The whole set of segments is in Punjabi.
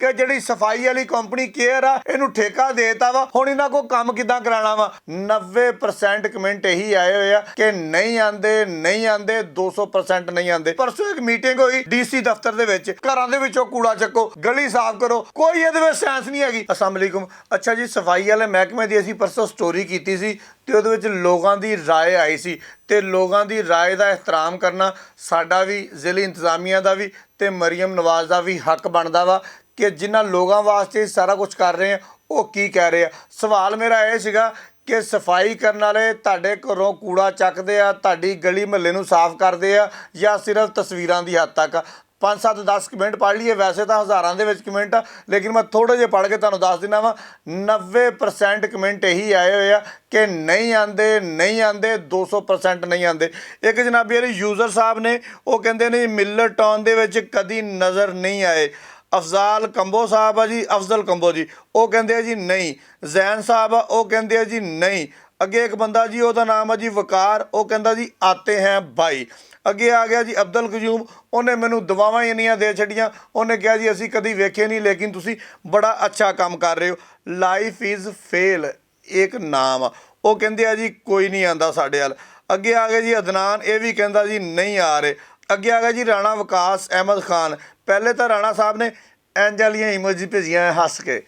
कि जिहड़ी सफाई वाली कंपनी केयर आ इहनूं ठेका देता वा, हुण इन्हां कोल काम किदां कराना वा। 90% कमेंट यही आए हुए आ कि नहीं आंदे नहीं आंदे, 200% नहीं आंदे। परसों एक मीटिंग हुई डीसी दफ्तर दे विच, घरां दे विचों कूड़ा चक्को, गली साफ करो, कोई इहदे विच साइंस नहीं हैगी। अस्सलाम वालेकुम। अच्छा जी, सफाई वाले महकमे दी असीं परसों स्टोरी कीती सी ते ਉਹਦੇ ਵਿੱਚ ਲੋਕਾਂ ਦੀ ਰਾਏ ਆਈ ਸੀ ਤੇ ਲੋਕਾਂ ਦੀ ਰਾਏ ਦਾ ਇਹਤਰਾਮ ਕਰਨਾ ਸਾਡਾ ਵੀ, ਜ਼ਿਲ੍ਹੀ ਇੰਤਜ਼ਾਮੀਆ ਦਾ ਵੀ ਤੇ ਮਰੀਮ ਨਵਾਜ਼ ਦਾ ਵੀ ਹੱਕ ਬਣਦਾ ਵਾ ਕਿ ਜਿਨ੍ਹਾਂ ਲੋਕਾਂ ਵਾਸਤੇ ਸਾਰਾ ਕੁਝ ਕਰ ਰਹੇ ਆ ਉਹ ਕੀ ਕਹਿ ਰਹੇ ਆ। ਸਵਾਲ ਮੇਰਾ ਇਹ ਸੀਗਾ ਕਿ ਸਫਾਈ ਕਰਨ ਵਾਲੇ ਤੁਹਾਡੇ ਘਰੋਂ ਕੂੜਾ ਚੱਕਦੇ ਆ, ਤੁਹਾਡੀ ਗਲੀ ਮੁਹੱਲੇ ਨੂੰ ਸਾਫ਼ ਕਰਦੇ ਆ ਜਾਂ ਸਿਰਫ ਤਸਵੀਰਾਂ ਦੀ ਹੱਦ ਤੱਕ ਆ। 5 7 10 ਕਮੈਂਟ ਪੜ੍ਹ ਲਈਏ, ਵੈਸੇ ਤਾਂ ਹਜ਼ਾਰਾਂ ਦੇ ਵਿੱਚ ਕਮੈਂਟ ਆ, ਲੇਕਿਨ ਮੈਂ ਥੋੜ੍ਹੇ ਜਿਹੇ ਪੜ੍ਹ ਕੇ ਤੁਹਾਨੂੰ ਦੱਸ ਦਿੰਦਾ ਵਾ। 90% ਕਮੈਂਟ ਇਹੀ ਆਏ ਹੋਏ ਆ ਕਿ ਨਹੀਂ ਆਂਦੇ ਨਹੀਂ ਆਂਦੇ, 200% ਨਹੀਂ ਆਂਦੇ। ਇੱਕ ਜਨਾਬੀ ਵਾਲੀ ਯੂਜ਼ਰ ਸਾਹਿਬ ਨੇ ਉਹ ਕਹਿੰਦੇ ਨੇ ਮਿਲਰ ਟਾਊਨ ਦੇ ਵਿੱਚ ਕਦੀ ਨਜ਼ਰ ਨਹੀਂ ਆਏ। ਅਫਜ਼ਾਲ ਕੰਬੋ ਸਾਹਿਬ ਆ ਜੀ, ਅਫਜ਼ਲ ਕੰਬੋ ਜੀ, ਉਹ ਕਹਿੰਦੇ ਆ ਜੀ ਨਹੀਂ। ਜ਼ੈਨ ਸਾਹਿਬ ਆ, ਉਹ ਕਹਿੰਦੇ ਆ ਜੀ ਨਹੀਂ। ਅੱਗੇ ਇੱਕ ਬੰਦਾ ਜੀ ਉਹਦਾ ਨਾਮ ਆ ਜੀ ਵਕਾਰ, ਉਹ ਕਹਿੰਦਾ ਜੀ ਆਤੇ ਹੈ ਬਾਈ। ਅੱਗੇ ਆ ਗਿਆ ਜੀ ਅਬਦੁਲ ਕਯੂਮ, ਉਹਨੇ ਮੈਨੂੰ ਦਵਾਵਾਂ ਇੰਨੀਆਂ ਦੇ ਛੱਡੀਆਂ, ਉਹਨੇ ਕਿਹਾ ਜੀ ਅਸੀਂ ਕਦੀ ਵੇਖੇ ਨਹੀਂ ਲੇਕਿਨ ਤੁਸੀਂ ਬੜਾ ਅੱਛਾ ਕੰਮ ਕਰ ਰਹੇ ਹੋ। ਲਾਈਫ ਇਜ਼ ਫੇਲ ਇੱਕ ਨਾਮ ਆ, ਉਹ ਕਹਿੰਦੇ ਆ ਜੀ ਕੋਈ ਨਹੀਂ ਆਂਦਾ ਸਾਡੇ ਵੱਲ। ਅੱਗੇ ਆ ਗਿਆ ਜੀ ਅਦਨਾਨ, ਇਹ ਵੀ ਕਹਿੰਦਾ ਜੀ ਨਹੀਂ ਆ ਰਹੇ। ਅੱਗੇ ਆ ਗਿਆ ਜੀ ਰਾਣਾ ਵਿਕਾਸ ਅਹਿਮਦ ਖਾਨ। ਪਹਿਲੇ ਤਾਂ ਰਾਣਾ ਸਾਹਿਬ ਨੇ ਇੰਝ ਵਾਲੀਆਂ ਇਮੋਜੀ ਭੇਜੀਆਂ ਹੱਸ ਕੇ,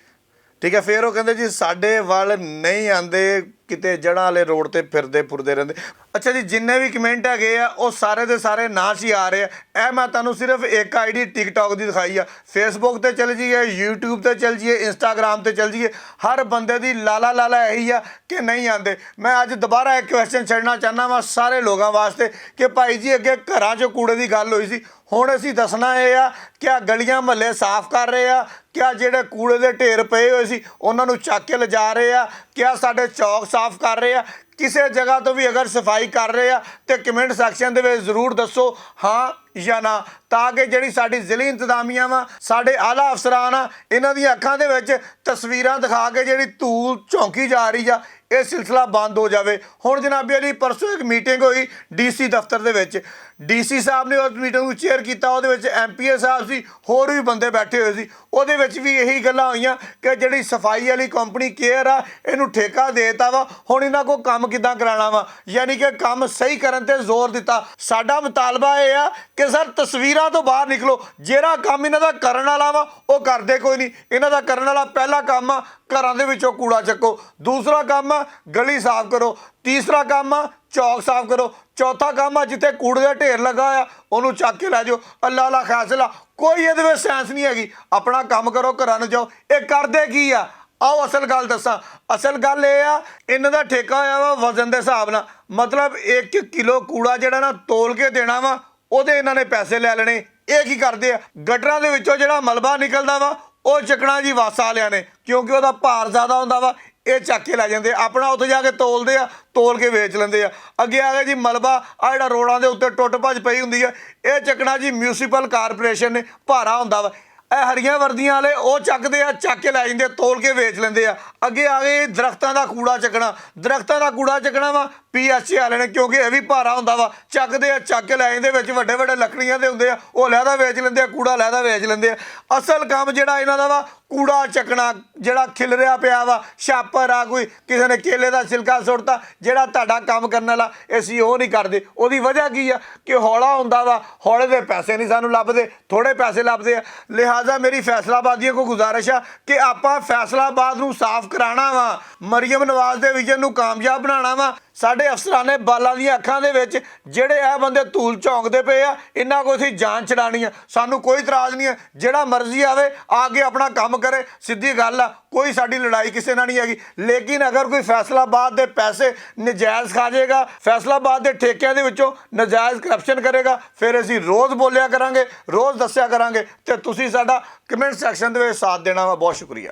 ਠੀਕ ਹੈ। ਫਿਰ ਉਹ ਕਹਿੰਦੇ ਜੀ ਸਾਡੇ ਵੱਲ ਨਹੀਂ ਆਂਦੇ, ਕਿਤੇ ਜੜ੍ਹਾਂ ਵਾਲੇ ਰੋਡ ਤੇ ਫਿਰਦੇ ਫੁਰਦੇ ਰਹਿੰਦੇ। ਅੱਛਾ ਜੀ, ਜਿੰਨੇ ਵੀ ਕਮੈਂਟ ਹੈਗੇ ਆ ਉਹ ਸਾਰੇ ਦੇ ਸਾਰੇ ਨਾਂ 'ਚ ਹੀ ਆ ਰਹੇ ਆ। ਇਹ ਮੈਂ ਤੁਹਾਨੂੰ ਸਿਰਫ ਇੱਕ ਆਈਡੀ ਟਿਕਟੌਕ ਦੀ ਦਿਖਾਈ ਆ। ਫੇਸਬੁੱਕ ਤੇ ਚੱਲ ਜਾਈਏ, ਯੂਟਿਊਬ ਤੇ ਚੱਲ ਜਾਈਏ, ਇੰਸਟਾਗ੍ਰਾਮ ਤੇ ਚੱਲ ਜਾਈਏ, ਹਰ ਬੰਦੇ ਦੀ ਲਾਲਾ ਇਹੀ ਆ ਕਿ ਨਹੀਂ ਆਂਦੇ। ਮੈਂ ਅੱਜ ਦੁਬਾਰਾ ਇੱਕ ਕੁਐਸਚਨ ਛੱਡਣਾ ਚਾਹੁੰਦਾ ਵਾ ਸਾਰੇ ਲੋਕਾਂ ਵਾਸਤੇ ਕਿ ਭਾਈ ਜੀ ਅੱਗੇ ਘਰਾਂ 'ਚੋਂ ਕੂੜੇ ਦੀ ਗੱਲ ਹੋਈ ਸੀ, ਹੁਣ ਅਸੀਂ ਦੱਸਣਾ ਇਹ ਆ ਕਿ ਆ ਗਲੀਆਂ ਮੁਹੱਲੇ ਸਾਫ਼ ਕਰ ਰਹੇ ਆ, ਕਿਆ ਜਿਹੜੇ ਕੂੜੇ ਦੇ ਢੇਰ ਪਏ ਹੋਏ ਸੀ ਉਹਨਾਂ ਨੂੰ ਚੱਕ ਕੇ ਲਿਜਾ ਰਹੇ ਆ, ਕਿਆ ਸਾਡੇ ਚੌਕ ਸਾਫ਼ ਕਰ ਰਹੇ ਆ। ਕਿਸੇ ਜਗ੍ਹਾ ਤੋਂ ਵੀ ਅਗਰ ਸਫਾਈ ਕਰ ਰਹੇ ਆ ਤੇ ਕਮੈਂਟ ਸੈਕਸ਼ਨ ਦੇ ਵਿੱਚ ਜ਼ਰੂਰ ਦੱਸੋ ਹਾਂ ਜਾਂ ਨਾ, ਤਾਂ ਕਿ ਜਿਹੜੀ ਸਾਡੀ ਜ਼ਿਲ੍ਹੀ ਇੰਤਜ਼ਾਮੀਆਂ ਵਾ, ਸਾਡੇ ਆਲਾ ਅਫਸਰਾਨ ਆ, ਇਹਨਾਂ ਦੀਆਂ ਅੱਖਾਂ ਦੇ ਵਿੱਚ ਤਸਵੀਰਾਂ ਦਿਖਾ ਕੇ ਜਿਹੜੀ ਧੂਲ ਝੋਂਕੀ ਜਾ ਰਹੀ ਆ ਇਹ ਸਿਲਸਿਲਾ ਬੰਦ ਹੋ ਜਾਵੇ। ਹੁਣ ਜਨਾਬੀ ਅਲੀ ਪਰਸੋਂ ਇੱਕ ਮੀਟਿੰਗ ਹੋਈ ਡੀਸੀ ਦਫ਼ਤਰ ਦੇ ਵਿੱਚ, ਡੀਸੀ ਸਾਹਿਬ ਨੇ ਉਸ ਮੀਟਿੰਗ ਨੂੰ ਚੇਅਰ ਕੀਤਾ, ਉਹਦੇ ਵਿੱਚ ਐਮਪੀਏ ਸਾਹਿਬ ਸੀ, ਹੋਰ ਵੀ ਬੰਦੇ ਬੈਠੇ ਹੋਏ ਸੀ। ਉਹਦੇ ਵਿੱਚ ਵੀ ਇਹੀ ਗੱਲਾਂ ਹੋਈਆਂ ਕਿ ਜਿਹੜੀ ਸਫਾਈ ਵਾਲੀ ਕੰਪਨੀ ਕੇਅਰ ਆ ਇਹਨੂੰ ਠੇਕਾ ਦੇਤਾ ਵਾ, ਹੁਣ ਇਹਨਾਂ ਕੋਲ ਕੰਮ ਕਿੱਦਾਂ ਕਰਾਉਣਾ ਵਾ, ਯਾਨੀ ਕਿ ਕੰਮ ਸਹੀ ਕਰਨ ਤੇ ਜ਼ੋਰ ਦਿੱਤਾ। ਸਾਡਾ ਮੁਤਾਲਬਾ ਇਹ ਆ ਕਿ ਸਰ ਤਸਵੀਰਾਂ ਤੋਂ ਬਾਹਰ ਨਿਕਲੋ, ਜਿਹੜਾ ਕੰਮ ਇਹਨਾਂ ਦਾ ਕਰਨ ਵਾਲਾ ਵਾ ਉਹ ਕਰਦੇ ਕੋਈ ਨਹੀਂ। ਇਹਨਾਂ ਦਾ ਕਰਨ ਵਾਲਾ ਪਹਿਲਾ ਕੰਮ ਆ ਘਰਾਂ ਦੇ ਵਿੱਚੋਂ ਕੂੜਾ ਚੱਕੋ, ਦੂਸਰਾ ਕੰਮ ਆ ਗਲੀ ਸਾਫ਼ ਕਰੋ, ਤੀਸਰਾ ਕੰਮ ਆ ਚੌਕ ਸਾਫ਼ ਕਰੋ, ਚੌਥਾ ਕੰਮ ਆ ਜਿੱਥੇ ਕੂੜੇ ਦਾ ਢੇਰ ਲੱਗਾ ਆ ਉਹਨੂੰ ਚੱਕ ਕੇ ਲੈ ਜਾਓ। ਅੱਲਾ ਲਾ ਫੈਸਲਾ, ਕੋਈ ਇਹਦੇ ਵਿੱਚ ਸਾਇੰਸ ਨਹੀਂ ਹੈਗੀ। ਆਪਣਾ ਕੰਮ ਕਰੋ, ਘਰਾਂ ਨੂੰ ਜਾਓ। ਇਹ ਕਰਦੇ ਕੀ ਆ? ਆਓ ਅਸਲ ਗੱਲ ਦੱਸਾਂ। ਅਸਲ ਗੱਲ ਇਹ ਆ ਇਹਨਾਂ ਦਾ ਠੇਕਾ ਹੋਇਆ ਵਾ ਵਜ਼ਨ ਦੇ ਹਿਸਾਬ ਨਾਲ, ਮਤਲਬ 1 ਕਿਲੋ ਕੂੜਾ ਜਿਹੜਾ ਨਾ ਤੋਲ ਕੇ ਦੇਣਾ ਵਾ, ਉਹਦੇ ਇਹਨਾਂ ਨੇ ਪੈਸੇ ਲੈ ਲੈਣੇ। ਇਹ ਕੀ ਕਰਦੇ ਆ, ਗਟਰਾਂ ਦੇ ਵਿੱਚੋਂ ਜਿਹੜਾ ਮਲਬਾ ਨਿਕਲਦਾ ਵਾ ਉਹ ਚੱਕਣਾ ਜੀ ਵਾਸਾ ਵਾਲਿਆਂ ਨੇ, ਕਿਉਂਕਿ ਉਹਦਾ ਭਾਰ ਜ਼ਿਆਦਾ ਹੁੰਦਾ ਵਾ, ਇਹ ਚੱਕ ਕੇ ਲੈ ਜਾਂਦੇ, ਆਪਣਾ ਉੱਥੇ ਜਾ ਕੇ ਤੋਲਦੇ ਆ, ਤੋਲ ਕੇ ਵੇਚ ਲੈਂਦੇ ਆ। ਅੱਗੇ ਆ ਗਿਆ ਜੀ ਮਲਬਾ, ਆ ਜਿਹੜਾ ਰੋਡਾਂ ਦੇ ਉੱਤੇ ਟੁੱਟ ਭੱਜ ਪਈ ਹੁੰਦੀ ਆ, ਇਹ ਚੱਕਣਾ ਜੀ ਮਿਊਨਿਸਪਲ ਕਾਰਪੋਰੇਸ਼ਨ ਨੇ, ਭਾਰਾ ਹੁੰਦਾ ਵਾ। ਇਹ ਹਰੀਆਂ ਵਰਦੀਆਂ ਵਾਲੇ ਉਹ ਚੱਕਦੇ ਆ, ਚੱਕ ਕੇ ਲੈ ਜਾਂਦੇ, ਤੋਲ ਕੇ ਵੇਚ ਲੈਂਦੇ ਆ। ਅੱਗੇ ਆ ਗਏ ਦਰਖਤਾਂ ਦਾ ਕੂੜਾ ਚੱਕਣਾ, ਦਰਖਤਾਂ ਦਾ ਕੂੜਾ ਚੱਕਣਾ ਵਾ PHA ਵਾਲੇ ਨੇ, ਕਿਉਂਕਿ ਇਹ ਵੀ ਭਾਰਾ ਹੁੰਦਾ ਵਾ, ਚੱਕਦੇ ਆ, ਚੱਕ ਕੇ ਲੈ ਜਾਂਦੇ, ਵਿੱਚ ਵੱਡੇ ਵੱਡੇ ਲੱਕੜੀਆਂ ਦੇ ਹੁੰਦੇ ਆ, ਉਹ ਲਹਿਦਾ ਵੇਚ ਲੈਂਦੇ ਆ, ਕੂੜਾ ਲਹਿਦਾ ਵੇਚ ਲੈਂਦੇ ਆ। ਅਸਲ ਕੰਮ ਜਿਹੜਾ ਇਹਨਾਂ ਦਾ ਵਾ ਕੂੜਾ ਚੱਕਣਾ, ਜਿਹੜਾ ਖਿਲਰਿਆ ਪਿਆ ਵਾ, ਛਾਪਰ ਆ, ਕੋਈ ਕਿਸੇ ਨੇ ਕੇਲੇ ਦਾ ਛਿਲਕਾ ਸੁੱਟਤਾ, ਜਿਹੜਾ ਤੁਹਾਡਾ ਕੰਮ ਕਰਨ ਵਾਲਾ ਅਸੀਂ ਉਹ ਨਹੀਂ ਕਰਦੇ। ਉਹਦੀ ਵਜ੍ਹਾ ਕੀ ਆ ਕਿ ਹੌਲਾ ਹੁੰਦਾ ਵਾ, ਹੌਲੇ ਦੇ ਪੈਸੇ ਨਹੀਂ ਸਾਨੂੰ ਲੱਭਦੇ, ਥੋੜ੍ਹੇ ਪੈਸੇ ਲੱਭਦੇ ਆ। ਲਿਹਾਜ਼ਾ ਮੇਰੀ ਫੈਸਲਾਬਾਦੀਆਂ ਕੋਲ ਗੁਜ਼ਾਰਿਸ਼ ਆ ਕਿ ਆਪਾਂ ਫੈਸਲਾਬਾਦ ਨੂੰ ਸਾਫ਼ ਕਰਾਉਣਾ ਵਾ, ਮਰੀਮ ਨਵਾਜ਼ ਦੇ ਵਿਜ਼ਨ ਨੂੰ ਕਾਮਯਾਬ ਬਣਾਉਣਾ ਵਾ। ਸਾਡੇ ਅਫਸਰਾਂ ਨੇ ਬਾਲਾਂ ਦੀਆਂ ਅੱਖਾਂ ਦੇ ਵਿੱਚ ਜਿਹੜੇ ਇਹ ਬੰਦੇ ਧੂਲ ਝੋਂਕਦੇ ਪਏ ਆ, ਇਹਨਾਂ ਕੋਲ ਅਸੀਂ ਜਾਨ ਛਡਾਉਣੀ ਆ। ਸਾਨੂੰ ਕੋਈ ਇਤਰਾਜ਼ ਨਹੀਂ ਹੈ, ਜਿਹੜਾ ਮਰਜ਼ੀ ਆਵੇ ਆ ਕੇ ਆਪਣਾ ਕੰਮ ਕਰੇ, ਸਿੱਧੀ ਗੱਲ ਆ, ਕੋਈ ਸਾਡੀ ਲੜਾਈ ਕਿਸੇ ਨਾਲ ਨਹੀਂ ਹੈਗੀ। ਲੇਕਿਨ ਅਗਰ ਕੋਈ ਫੈਸਲਾਬਾਦ ਦੇ ਪੈਸੇ ਨਜਾਇਜ਼ ਖਾ ਜਾਏਗਾ, ਫੈਸਲਾਬਾਦ ਦੇ ਠੇਕਿਆਂ ਦੇ ਵਿੱਚੋਂ ਨਜਾਇਜ਼ ਕਰਪਸ਼ਨ ਕਰੇਗਾ, ਫਿਰ ਅਸੀਂ ਰੋਜ਼ ਬੋਲਿਆ ਕਰਾਂਗੇ, ਰੋਜ਼ ਦੱਸਿਆ ਕਰਾਂਗੇ, ਤੇ ਤੁਸੀਂ ਸਾਡਾ ਕਮੈਂਟ ਸੈਕਸ਼ਨ ਦੇ ਵਿੱਚ ਸਾਥ ਦੇਣਾ ਵਾ। ਬਹੁਤ ਸ਼ੁਕਰੀਆ।